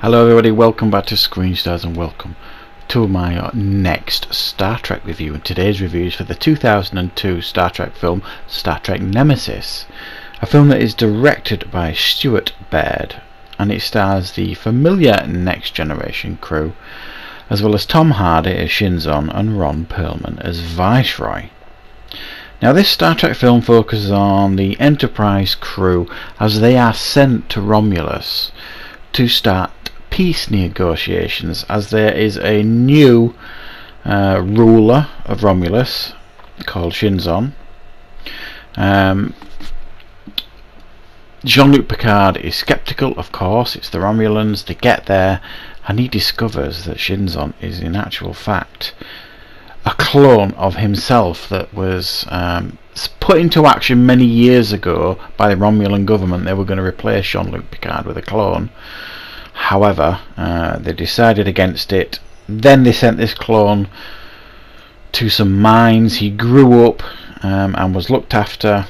Hello everybody, welcome back to Screen Stars and welcome to my next Star Trek review. And today's review is for the 2002 Star Trek film Star Trek Nemesis, a film that is directed by Stuart Baird, and it stars the familiar Next Generation crew, as well as Tom Hardy as Shinzon and Ron Perlman as Viceroy. Now, this Star Trek film focuses on the Enterprise crew as they are sent to Romulus to start peace negotiations, as there is a new ruler of Romulus called Shinzon. Jean-Luc Picard is skeptical, of course. It's the Romulans. They get there and he discovers that Shinzon is in actual fact a clone of himself that was put into action many years ago by the Romulan government. They were going to replace Jean-Luc Picard with a clone. However, they decided against it. Then they sent this clone to some mines. He grew up and was looked after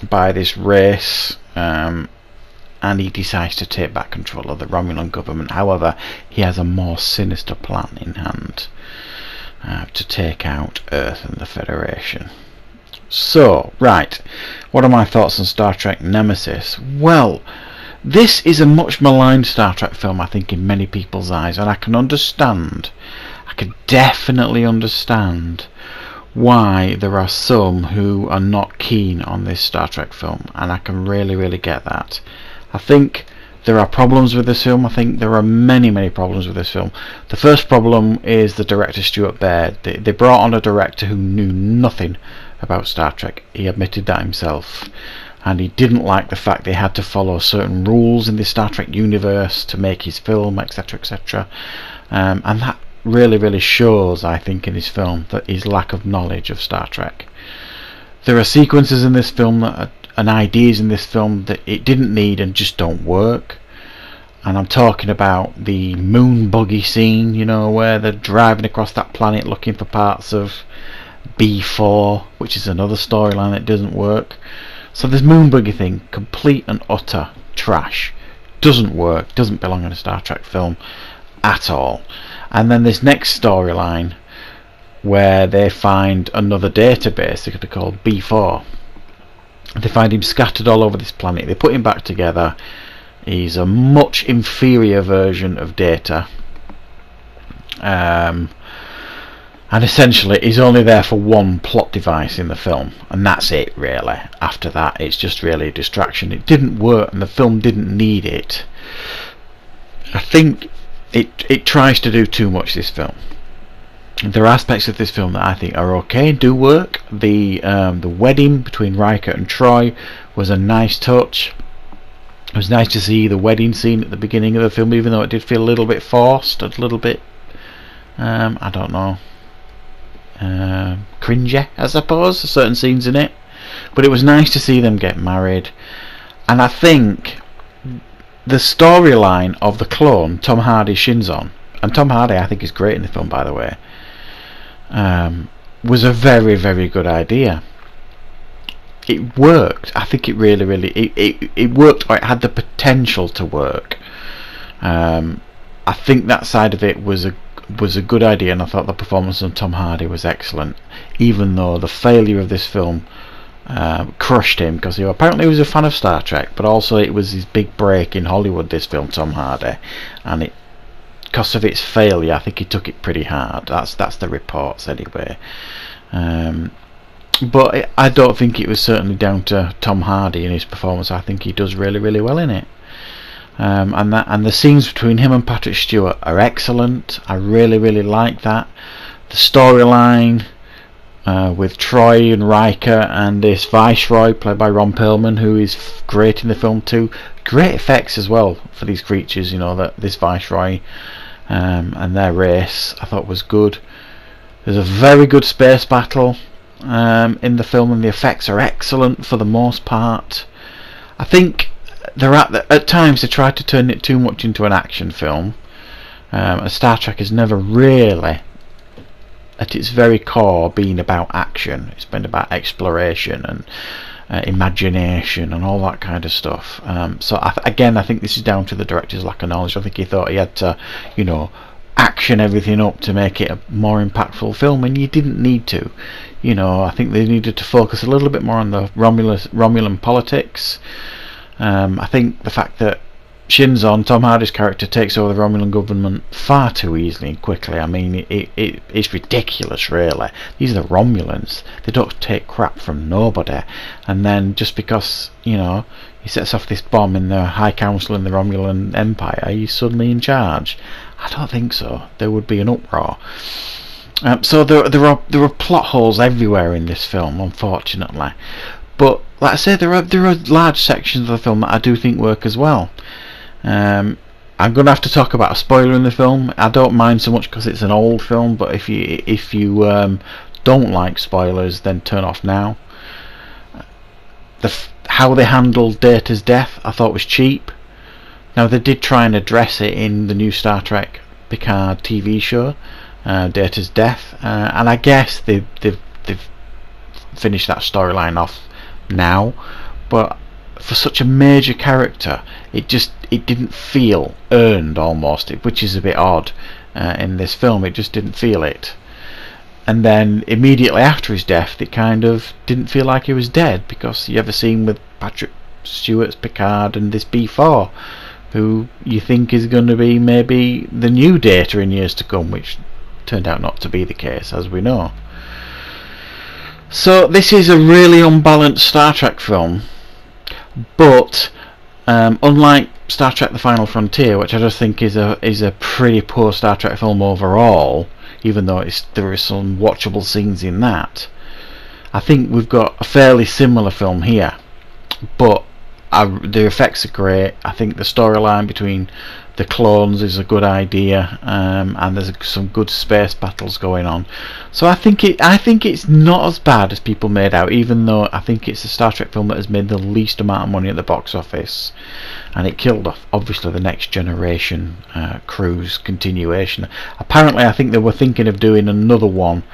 by this race, and he decides to take back control of the Romulan government. However, he has a more sinister plan in hand to take out Earth and the Federation. So, right, what are my thoughts on Star Trek Nemesis? Well, this is a much maligned Star Trek film, I think, in many people's eyes, and I can definitely understand why there are some who are not keen on this Star Trek film, and I can really get that. I think there are problems with this film. I think there are many problems with this film. The first problem is the director, Stuart Baird. They brought on a director who knew nothing about Star Trek. He admitted that himself. And he didn't like the fact they had to follow certain rules in the Star Trek universe to make his film, etc. And that really shows, I think, in his film, that his lack of knowledge of Star Trek. There are sequences in this film and ideas in this film that it didn't need and just don't work. And I'm talking about the moon buggy scene, you know, where they're driving across that planet looking for parts of B4, which is another storyline that doesn't work. So this moon buggy thing, complete and utter trash. Doesn't work, doesn't belong in a Star Trek film at all. And then this next storyline where they find another database, they're called B4. They find him scattered all over this planet. They put him back together. He's a much inferior version of Data. And essentially he's only there for one plot device in the film, and that's it really. After that it's just really a distraction. It didn't work and the film didn't need it. I think it tries to do too much, this film. There are aspects of this film that I think are okay, do work. The wedding between Riker and Troy was a nice touch. It was nice to see the wedding scene at the beginning of the film, even though it did feel a little bit forced, a little bit I don't know, cringy, I suppose, certain scenes in it. But it was nice to see them get married. And I think the storyline of the clone, Tom Hardy Shinzon, and Tom Hardy I think is great in the film, by the way, was a very good idea. It worked. I think it really it worked, or it had the potential to work. I think that side of it was a good idea, and I thought the performance of Tom Hardy was excellent, even though the failure of this film crushed him, because he apparently was a fan of Star Trek, but also it was his big break in Hollywood, this film, Tom Hardy, and because of its failure I think he took it pretty hard. That's the reports anyway. But I don't think it was certainly down to Tom Hardy in his performance. I think he does really well in it. And the scenes between him and Patrick Stewart are excellent. I really like that. The storyline with Troy and Riker and this Viceroy played by Ron Perlman, who is great in the film too. Great effects as well for these creatures, you know, that this Viceroy and their race I thought was good. There's a very good space battle in the film, and the effects are excellent for the most part. I think at times they tried to turn it too much into an action film. Star Trek has never really, at its very core, been about action. It's been about exploration imagination and all that kind of stuff. So again, I think this is down to the director's lack of knowledge. I think he thought he had to, you know, action everything up to make it a more impactful film, and you didn't need to. You know, I think they needed to focus a little bit more on the Romulan politics. I think the fact that Shinzon, Tom Hardy's character, takes over the Romulan government far too easily and quickly. I mean, it's ridiculous, really. These are the Romulans. They don't take crap from nobody. And then just because, you know, he sets off this bomb in the High Council in the Romulan Empire, he's suddenly in charge. I don't think so. There would be an uproar. So there are plot holes everywhere in this film, unfortunately. But like I said, there are large sections of the film that I do think work as well. I'm going to have to talk about a spoiler in the film. I don't mind so much because it's an old film, but if you don't like spoilers, then turn off now. How they handled Data's death, I thought was cheap. Now they did try and address it in the new Star Trek Picard TV show, Data's death, and I guess they've finished that storyline off now. But for such a major character, it didn't feel earned almost, which is a bit odd in this film. It just didn't feel it. And then immediately after his death, it kind of didn't feel like he was dead, because you have a scene with Patrick Stewart's Picard and this B4, who you think is going to be maybe the new Data in years to come, which turned out not to be the case, as we know. So this is a really unbalanced Star Trek film, but unlike Star Trek The Final Frontier, which I just think is a pretty poor Star Trek film overall, even though there are some watchable scenes in that, I think we've got a fairly similar film here. But the effects are great. I think the storyline between the clones is a good idea, and there's some good space battles going on. So I think it's not as bad as people made out, even though I think it's a Star Trek film that has made the least amount of money at the box office, and it killed off obviously the Next Generation cruise continuation. Apparently, I think they were thinking of doing another one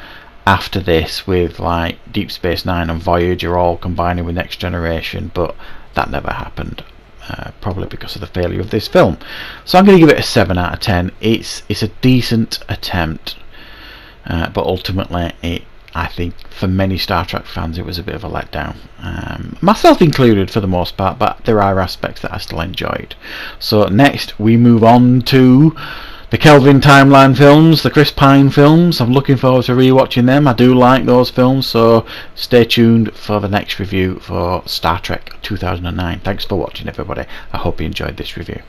after this with like Deep Space Nine and Voyager all combining with Next Generation, but that never happened, probably because of the failure of this film. So I'm going to give it a 7 out of 10. It's a decent attempt, but ultimately I think for many Star Trek fans it was a bit of a letdown, myself included for the most part, but there are aspects that I still enjoyed. So next we move on to the Kelvin Timeline films, the Chris Pine films. I'm looking forward to rewatching them. I do like those films, so stay tuned for the next review for Star Trek 2009. Thanks for watching, everybody. I hope you enjoyed this review.